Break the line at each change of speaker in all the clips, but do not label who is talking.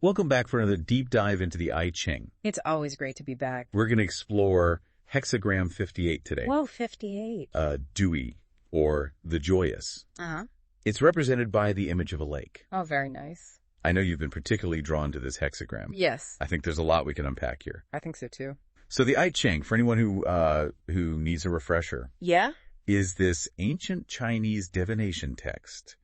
Welcome back for another deep dive into the I Ching.
It's always great to be back.
We're going to explore Hexagram 58 today.
Whoa, 58.
Dui, or the Joyous.
Uh-huh.
It's represented by the image of a lake.
Oh, very nice.
I know you've been particularly drawn to this hexagram.
Yes.
I think there's a lot we can unpack here.
I think so too.
So the I Ching, for anyone who needs a refresher,
Yeah?
is this ancient Chinese divination text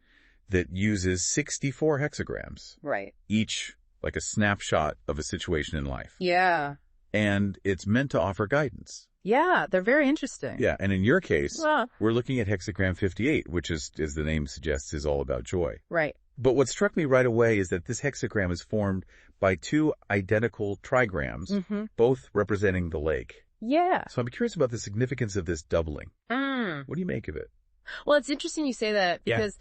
that uses 64 hexagrams,
Right.
each like a snapshot of a situation in life.
Yeah.
And it's meant to offer guidance.
Yeah, they're very interesting.
Yeah, and in your case,
Well,
we're looking at Hexagram 58, which is, as the name suggests, is all about joy.
right.
But what struck me right away is that this hexagram is formed by two identical trigrams,
Mm-hmm.
both representing the lake.
Yeah.
So I'm curious about the significance of this doubling.
Mm.
What do you make of it?
Well, it's interesting you say that
Yeah.
because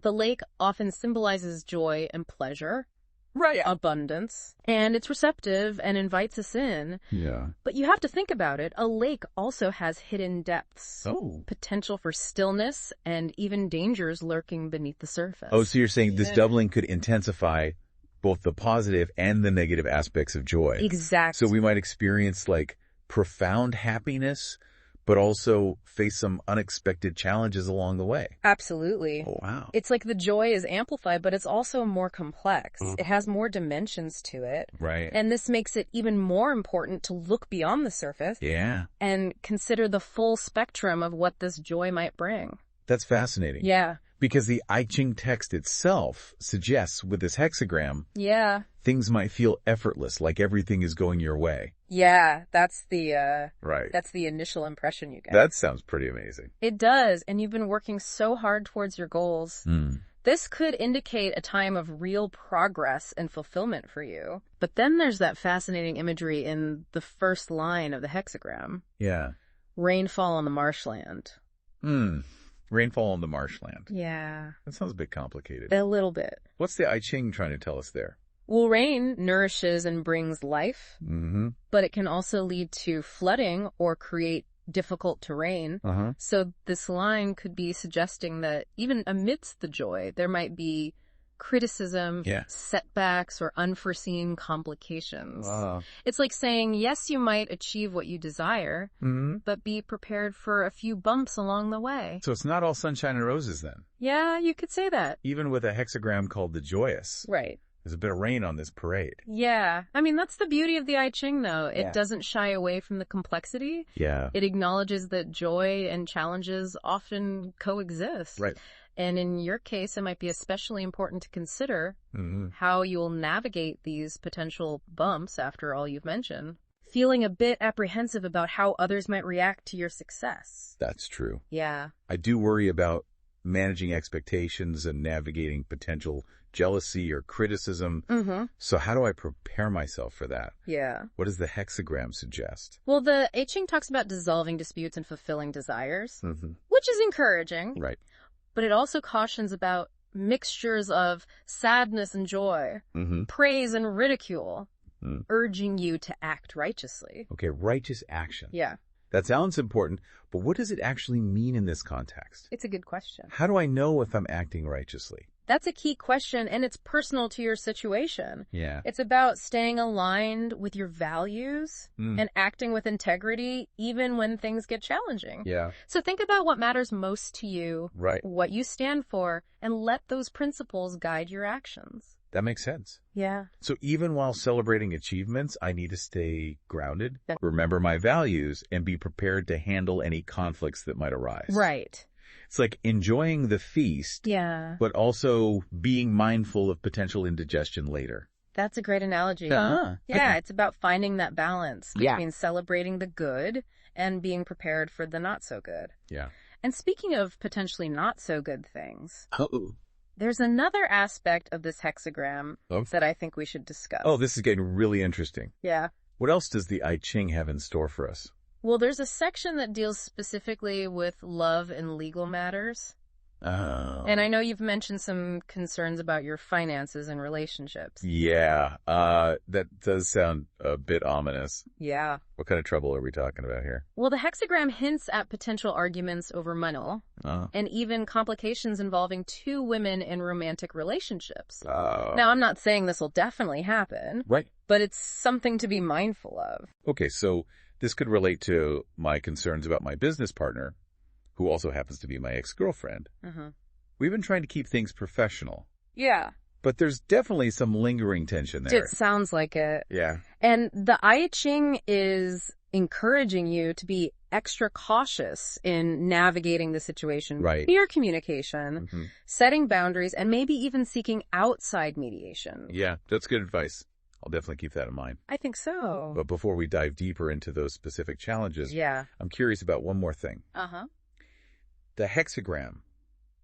the lake often symbolizes joy and pleasure.
Right.
Abundance, and it's receptive and invites us in.
Yeah.
But you have to think about it. A lake also has hidden depths,
Oh.
potential for stillness, and even dangers lurking beneath the surface.
Oh, so you're saying this
Yeah.
doubling could intensify both the positive and the negative aspects of joy.
Exactly.
So we might experience like profound happiness, but also face some unexpected challenges along the way.
Absolutely.
Oh, wow.
It's like the joy is amplified, but it's also more complex. It has more dimensions to it.
Right.
And this makes it even more important to look beyond the surface
Yeah.
and consider the full spectrum of what this joy might bring.
That's fascinating.
Yeah.
Because the I Ching text itself suggests with this hexagram,
Yeah.
things might feel effortless, like everything is going your way.
Yeah. That's the
Right.
initial impression you get.
That sounds pretty amazing.
It does. And you've been working so hard towards your goals. This could indicate a time of real progress and fulfillment for you. But then there's that fascinating imagery in the first line of the hexagram.
Yeah.
Rainfall on the marshland.
Rainfall on the marshland.
Yeah.
That sounds a bit complicated.
A little bit.
What's the I Ching trying to tell us there?
Well, rain nourishes and brings life,
Mm-hmm.
but it can also lead to flooding or create difficult terrain.
Uh-huh.
So this line could be suggesting that even amidst the joy, there might be criticism,
Yeah.
setbacks, or unforeseen complications.
Wow.
It's like saying, yes, you might achieve what you desire,
Mm-hmm.
but be prepared for a few bumps along the way.
So it's not all sunshine and roses then.
Yeah, you could say that.
Even with a hexagram called the Joyous,
Right.
there's a bit of rain on this parade.
Yeah. I mean, that's the beauty of the I Ching, though. It
Yeah.
doesn't shy away from the complexity.
Yeah.
It acknowledges that joy and challenges often coexist.
Right.
And in your case, it might be especially important to consider
Mm-hmm.
how you'll navigate these potential bumps after all you've mentioned. Feeling a bit apprehensive about how others might react to your success.
That's true.
Yeah.
I do worry about managing expectations and navigating potential jealousy or criticism.
Mm-hmm.
So how do I prepare myself for that?
Yeah.
What does the hexagram suggest?
Well, the I Ching talks about dissolving disputes and fulfilling desires,
Mm-hmm.
which is encouraging.
Right.
But it also cautions about mixtures of sadness and joy,
Mm-hmm.
praise and ridicule,
Mm.
urging you to act righteously.
Okay, righteous action.
Yeah,
That sounds important, but what does it actually mean in this context?
it's a good question.
How do I know if I'm acting righteously?
That's a key question, and it's personal to your situation.
Yeah.
It's about staying aligned with your values
Mm.
and acting with integrity even when things get challenging.
Yeah.
So think about what matters most to you,
Right.
what you stand for, and let those principles guide your actions.
That makes sense.
Yeah.
So even while celebrating achievements, I need to stay grounded,
Yeah.
remember my values, and be prepared to handle any conflicts that might arise.
Right.
It's like enjoying the feast,
Yeah.
but also being mindful of potential indigestion later.
That's a great analogy.
Uh-huh.
Yeah, it's about finding that balance
Yeah.
between celebrating the good and being prepared for the not so good.
Yeah.
And speaking of potentially not so good things,
Oh.
there's another aspect of this hexagram
Oh.
that I think we should discuss.
Oh, this is getting really interesting.
Yeah.
What else does the I Ching have in store for us?
Well, there's a section that deals specifically with love and legal matters.
Oh.
And I know you've mentioned some concerns about your finances and relationships.
Yeah, that does sound a bit ominous.
Yeah.
What kind of trouble are we talking about here?
Well, the hexagram hints at potential arguments over money and even complications involving two women in romantic relationships. Now, I'm not saying this will definitely happen.
Right.
But it's something to be mindful of.
Okay, so this could relate to my concerns about my business partner, who also happens to be my ex-girlfriend. We've been trying to keep things professional.
Yeah.
But there's definitely some lingering tension there.
It sounds like it.
Yeah.
And the Yi Jing is encouraging you to be extra cautious in navigating the situation.
Right.
Clear communication, setting boundaries, and maybe even seeking outside mediation.
Yeah, that's good advice. I'll definitely keep that in mind.
I think so.
But before we dive deeper into those specific challenges, I'm curious about one more thing. The hexagram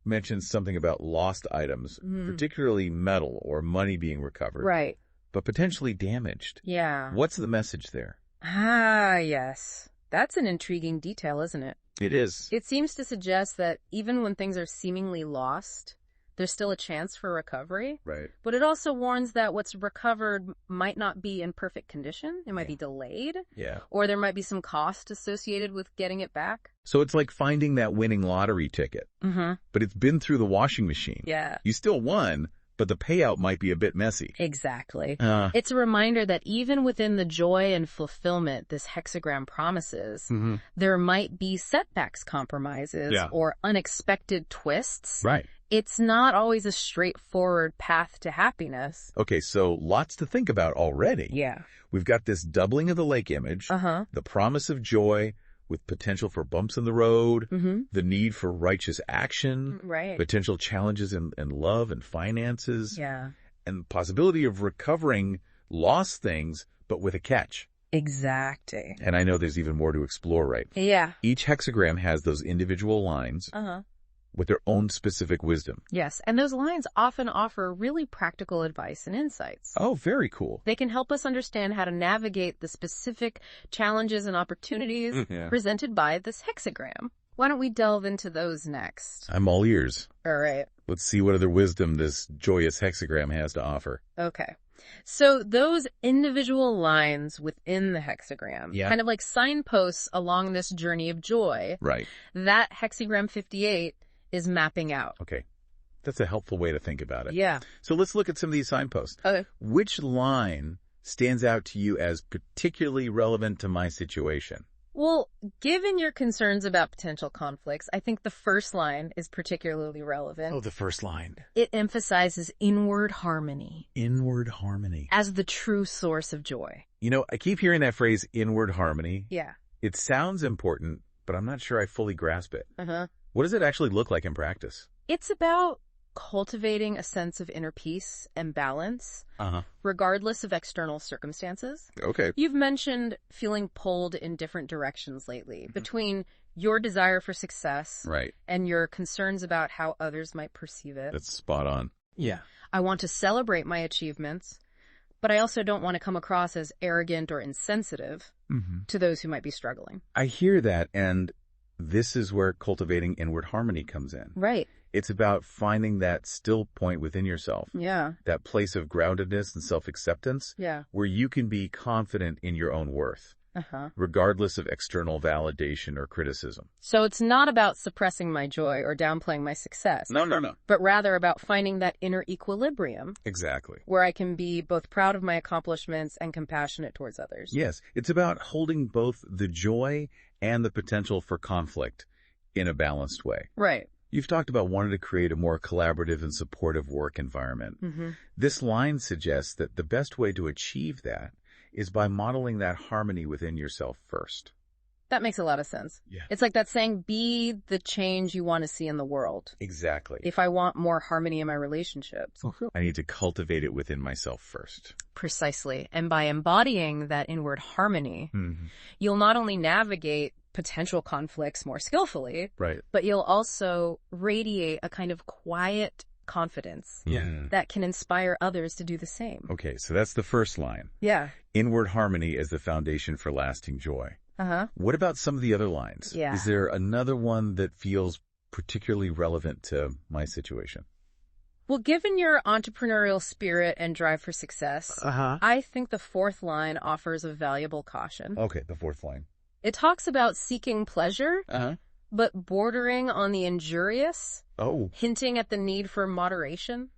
mentions something about lost items, particularly metal or money being recovered.
Right.
But potentially damaged.
Yeah.
What's the message there?
Ah, yes. That's an intriguing detail, isn't it?
It is.
It seems to suggest that even when things are seemingly lost, there's still a chance for recovery.
Right.
But it also warns that what's recovered might not be in perfect condition. It might be delayed.
Yeah.
Or there might be some cost associated with getting it back.
So it's like finding that winning lottery ticket. But it's been through the washing machine.
Yeah.
You still won, but the payout might be a bit messy.
Exactly. It's a reminder that even within the joy and fulfillment this hexagram promises, there might be setbacks, compromises, or unexpected twists.
Right.
It's not always a straightforward path to happiness.
Okay, so lots to think about already.
Yeah.
We've got this doubling of the lake image, the promise of joy with potential for bumps in the road, the need for righteous action, potential challenges in love and finances, and the possibility of recovering lost things, but with a catch.
Exactly.
And I know there's even more to explore, right?
Yeah.
Each hexagram has those individual lines with their own specific wisdom.
Yes, and those lines often offer really practical advice and insights.
Oh, very cool.
They can help us understand how to navigate the specific challenges and opportunities presented by this hexagram. Why don't we delve into those next?
I'm all ears.
All right.
Let's see what other wisdom this joyous hexagram has to offer.
Okay. So those individual lines within the hexagram, kind of like signposts along this journey of joy, that hexagram 58 is mapping out.
Okay. That's a helpful way to think about it.
Yeah.
So let's look at some of these signposts.
Okay.
Which line stands out to you as particularly relevant to my situation?
Well, given your concerns about potential conflicts, I think the first line is particularly relevant.
Oh, the first line.
It emphasizes inward harmony.
Inward harmony.
As the true source of joy.
You know, I keep hearing that phrase, inward harmony.
Yeah.
It sounds important, but I'm not sure I fully grasp it. What does it actually look like in practice?
It's about cultivating a sense of inner peace and balance, regardless of external circumstances.
Okay.
You've mentioned feeling pulled in different directions lately, between your desire for success and your concerns about how others might perceive it.
That's spot on.
Yeah. I want to celebrate my achievements, but I also don't want to come across as arrogant or insensitive to those who might be struggling.
I hear that, and this is where cultivating inward harmony comes in.
Right.
It's about finding that still point within yourself.
Yeah.
That place of groundedness and self-acceptance.
Yeah.
Where you can be confident in your own worth. Regardless of external validation or criticism.
So it's not about suppressing my joy or downplaying my success.
No.
But rather about finding that inner equilibrium.
Exactly.
Where I can be both proud of my accomplishments and compassionate towards others.
Yes. It's about holding both the joy and the potential for conflict in a balanced way.
Right.
You've talked about wanting to create a more collaborative and supportive work environment. This line suggests that the best way to achieve that is by modeling that harmony within yourself first.
That makes a lot of sense.
Yeah.
It's like that saying, be the change you want to see in the world.
Exactly.
If I want more harmony in my relationships.
I need to cultivate it within myself first.
Precisely. And by embodying that inward harmony, you'll not only navigate potential conflicts more skillfully, but you'll also radiate a kind of quiet confidence that can inspire others to do the same.
Okay, so that's the first line.
Yeah.
Inward harmony is the foundation for lasting joy. What about some of the other lines?
Yeah.
Is there another one that feels particularly relevant to my situation?
Well, given your entrepreneurial spirit and drive for success, I think the fourth line offers a valuable caution.
Okay, the fourth line.
It talks about seeking pleasure, but bordering on the injurious, hinting at the need for moderation.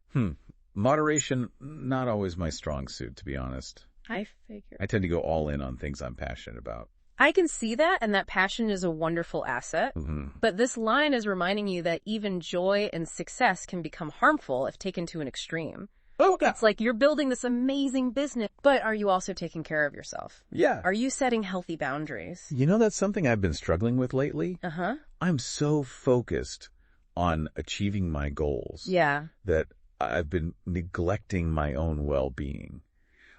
Moderation, not always my strong suit, to be honest.
I figure.
I tend to go all in on things I'm passionate about.
I can see that, and that passion is a wonderful asset. But this line is reminding you that even joy and success can become harmful if taken to an extreme. It's like you're building this amazing business, but are you also taking care of yourself?
Yeah.
Are you setting healthy boundaries?
You know, that's something I've been struggling with lately. I'm so focused on achieving my goals that I've been neglecting my own well-being.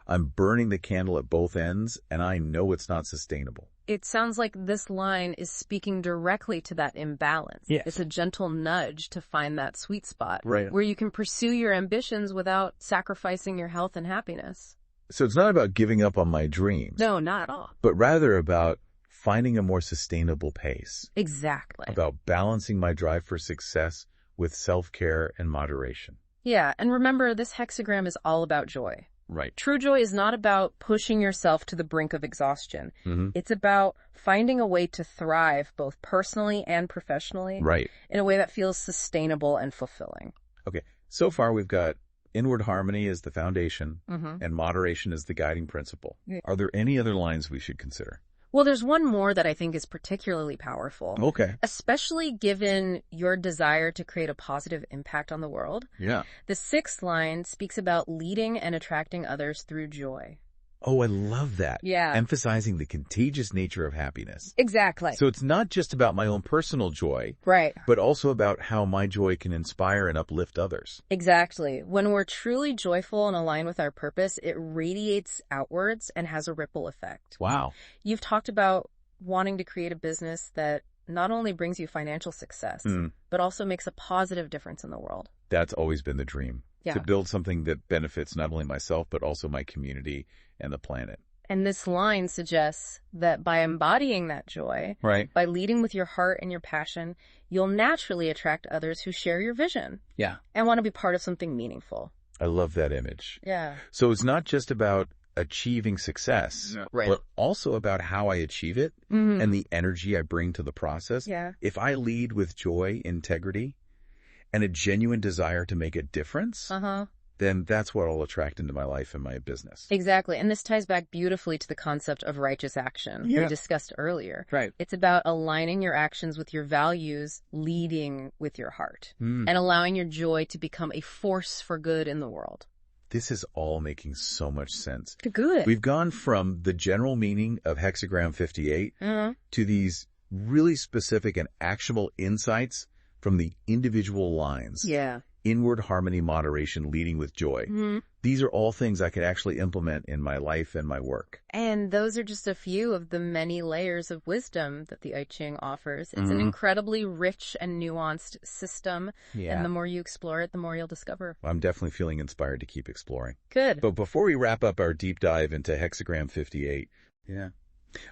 I'm burning the candle at both ends, and I know it's not sustainable.
It sounds like this line is speaking directly to that imbalance.
Yes.
It's a gentle nudge to find that sweet spot
Right.
where you can pursue your ambitions without sacrificing your health and happiness.
So it's not about giving up on my dreams.
No, not at all.
But rather about finding a more sustainable pace.
Exactly.
About balancing my drive for success with self-care and moderation.
Yeah, and remember, this hexagram is all about joy.
Right.
True joy is not about pushing yourself to the brink of exhaustion. It's about finding a way to thrive both personally and professionally in a way that feels sustainable and fulfilling.
Okay, so far we've got inward harmony as the foundation and moderation as the guiding principle. Are there any other lines we should consider?
Well, there's one more that I think is particularly powerful.
Okay.
Especially given your desire to create a positive impact on the world.
Yeah.
The sixth line speaks about leading and attracting others through joy.
Oh, I love that.
Yeah.
Emphasizing the contagious nature of happiness.
Exactly.
So it's not just about my own personal joy.
Right.
But also about how my joy can inspire and uplift others.
Exactly. When we're truly joyful and aligned with our purpose, it radiates outwards and has a ripple effect.
Wow.
You've talked about wanting to create a business that not only brings you financial success, but also makes a positive difference in the world.
That's always been the dream.
Yeah.
To build something that benefits not only myself, but also my community and the planet.
And this line suggests that by embodying that joy, by leading with your heart and your passion, you'll naturally attract others who share your vision.
Yeah.
And want to be part of something meaningful.
I love that image.
Yeah.
So it's not just about achieving success, but also about how I achieve it and the energy I bring to the process.
Yeah.
If I lead with joy, integrity, and a genuine desire to make a difference, then that's what I'll attract into my life and my business.
Exactly. And this ties back beautifully to the concept of righteous action we discussed earlier.
Right.
It's about aligning your actions with your values, leading with your heart, and allowing your joy to become a force for good in the world.
This is all making so much sense.
Good.
We've gone from the general meaning of Hexagram 58 to these really specific and actionable insights from the individual lines.
Yeah.
Inward harmony, moderation, leading with joy. These are all things I could actually implement in my life and my work.
And those are just a few of the many layers of wisdom that the I Ching offers. It's an incredibly rich and nuanced system. Yeah. And the more you explore it, the more you'll discover.
I'm definitely feeling inspired to keep exploring.
Good.
But before we wrap up our deep dive into Hexagram 58,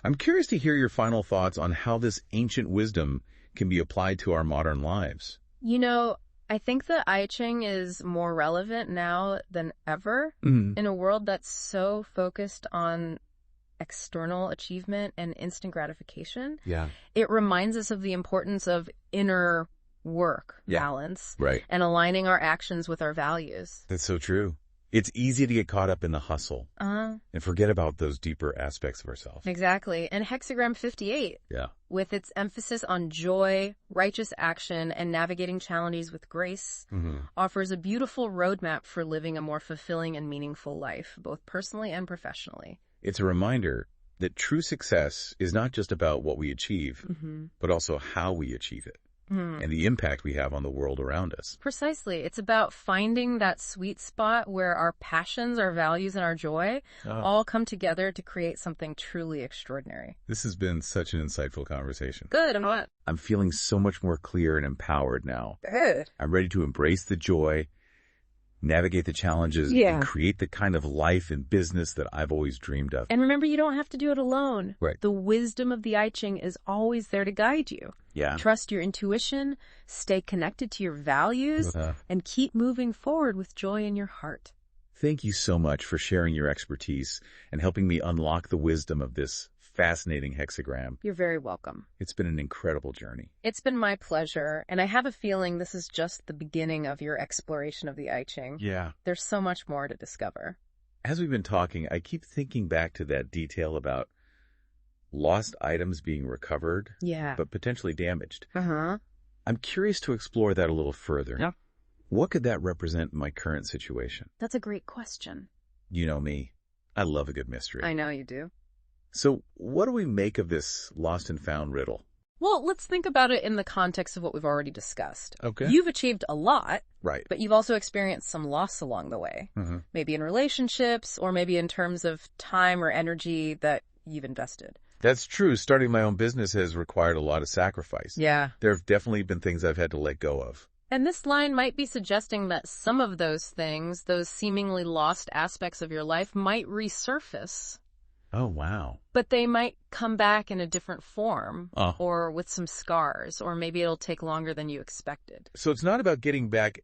I'm curious to hear your final thoughts on how this ancient wisdom can be applied to our modern lives.
You know, I think the I Ching is more relevant now than ever in a world that's so focused on external achievement and instant gratification.
Yeah.
It reminds us of the importance of inner work balance and aligning our actions with our values.
That's so true. It's easy to get caught up in the hustle and forget about those deeper aspects of ourselves.
Exactly. And Hexagram 58, with its emphasis on joy, righteous action, and navigating challenges with grace, offers a beautiful roadmap for living a more fulfilling and meaningful life, both personally and professionally.
It's a reminder that true success is not just about what we achieve, but also how we achieve it. And the impact we have on the world around us.
Precisely. It's about finding that sweet spot where our passions, our values, and our joy all come together to create something truly extraordinary.
This has been such an insightful conversation.
Good. I'm
feeling so much more clear and empowered now.
Good.
I'm ready to embrace the joy, navigate the challenges, and create the kind of life and business that I've always dreamed of.
And remember, you don't have to do it alone.
Right.
The wisdom of the I Ching is always there to guide you.
Yeah.
Trust your intuition, stay connected to your values, and keep moving forward with joy in your heart.
Thank you so much for sharing your expertise and helping me unlock the wisdom of this fascinating hexagram.
You're very welcome.
It's been an incredible journey.
It's been my pleasure, and I have a feeling this is just the beginning of your exploration of the I Ching.
Yeah.
There's so much more to discover.
As we've been talking, I keep thinking back to that detail about lost items being recovered, but potentially damaged. I'm curious to explore that a little further.
Yeah.
What could that represent in my current situation?
That's a great question.
You know me. I love a good mystery.
I know you do.
So what do we make of this lost and found riddle?
Well, let's think about it in the context of what we've already discussed.
Okay.
You've achieved a lot.
Right.
But you've also experienced some loss along the way. Maybe in relationships, or maybe in terms of time or energy that you've invested.
That's true. Starting my own business has required a lot of sacrifice.
Yeah.
There have definitely been things I've had to let go of.
And this line might be suggesting that some of those things, those seemingly lost aspects of your life, might resurface.
Oh, wow.
But they might come back in a different form, or with some scars, or maybe it'll take longer than you expected.
So it's not about getting back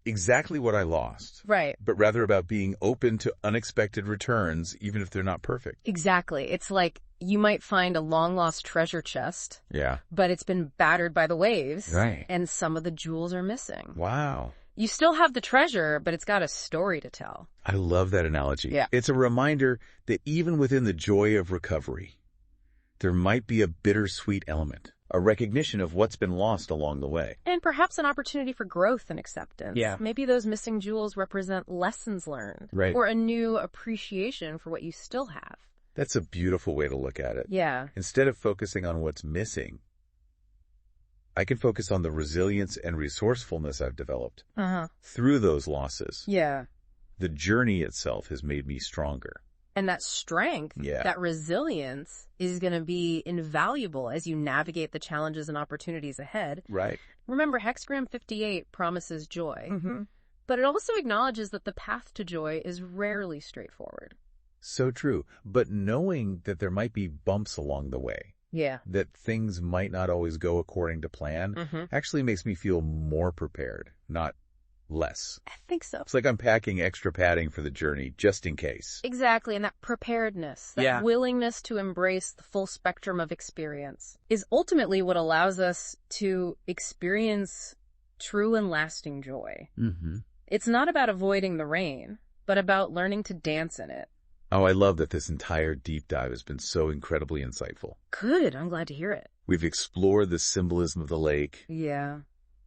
exactly what I lost.
Right.
But rather about being open to unexpected returns, even if they're not perfect.
Exactly. It's like you might find a long-lost treasure chest.
Yeah.
But it's been battered by the waves.
Right.
And some of the jewels are missing.
Wow.
You still have the treasure, but it's got a story to tell.
I love that analogy.
Yeah.
It's a reminder that even within the joy of recovery, there might be a bittersweet element, a recognition of what's been lost along the way.
And perhaps an opportunity for growth and acceptance.
Yeah.
Maybe those missing jewels represent lessons learned.
Right.
Or a new appreciation for what you still have.
That's a beautiful way to look at it.
Yeah.
Instead of focusing on what's missing, I can focus on the resilience and resourcefulness I've developed through those losses.
Yeah.
The journey itself has made me stronger.
And that strength, that resilience is going to be invaluable as you navigate the challenges and opportunities ahead.
Right.
Remember, Hexagram 58 promises joy, but it also acknowledges that the path to joy is rarely straightforward.
So true. But knowing that there might be bumps along the way, that things might not always go according to plan, actually makes me feel more prepared, not less.
I think so.
It's like I'm packing extra padding for the journey, just in case.
Exactly, and that preparedness, that willingness to embrace the full spectrum of experience is ultimately what allows us to experience true and lasting joy. It's not about avoiding the rain, but about learning to dance in it.
Oh, I love that this entire deep dive has been so incredibly insightful.
Good. I'm glad to hear it.
We've explored the symbolism of the lake.
Yeah.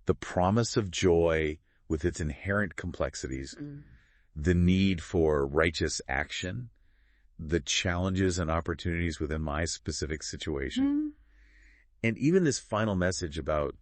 The promise of joy with its inherent complexities. The need for righteous action. The challenges and opportunities within my specific situation. And even this final message about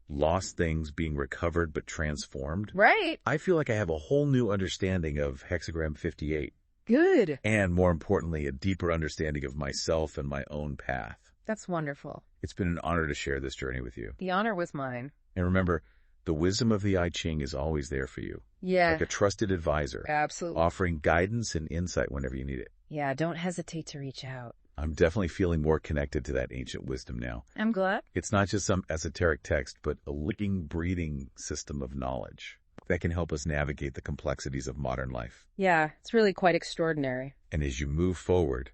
lost things being recovered but transformed.
Right.
I feel like I have a whole new understanding of Hexagram 58.
Good.
And more importantly, a deeper understanding of myself and my own path.
That's wonderful.
It's been an honor to share this journey with you.
The honor was mine.
And remember, the wisdom of the I Ching is always there for you.
Yeah.
Like a trusted advisor.
Absolutely.
Offering guidance and insight whenever you need it.
Yeah, don't hesitate to reach out.
I'm definitely feeling more connected to that ancient wisdom now.
I'm glad.
It's not just some esoteric text, but a living, breathing system of knowledge that can help us navigate the complexities of modern life.
Yeah, it's really quite extraordinary.
And as you move forward,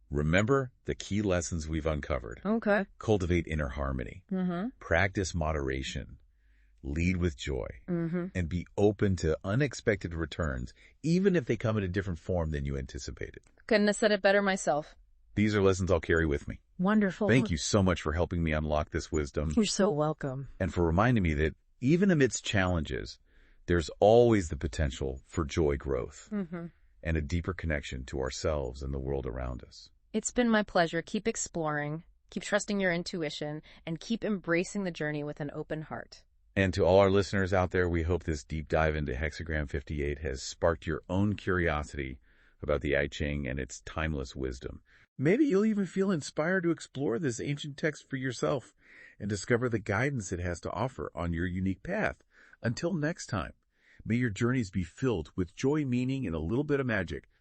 remember the key lessons we've uncovered.
Okay.
Cultivate inner harmony. Practice moderation. Lead with joy. And be open to unexpected returns, even if they come in a different form than you anticipated.
Couldn't have said it better myself.
These are lessons I'll carry with me.
Wonderful.
Thank you so much for helping me unlock this wisdom.
You're so welcome.
And for reminding me that even amidst challenges, there's always the potential for joy growth and a deeper connection to ourselves and the world around us.
It's been my pleasure. Keep exploring, keep trusting your intuition, and keep embracing the journey with an open heart.
And to all our listeners out there, we hope this deep dive into Hexagram 58 has sparked your own curiosity about the I Ching and its timeless wisdom. Maybe you'll even feel inspired to explore this ancient text for yourself and discover the guidance it has to offer on your unique path. Until next time, May your journeys be filled with joy, meaning, and a little bit of magic.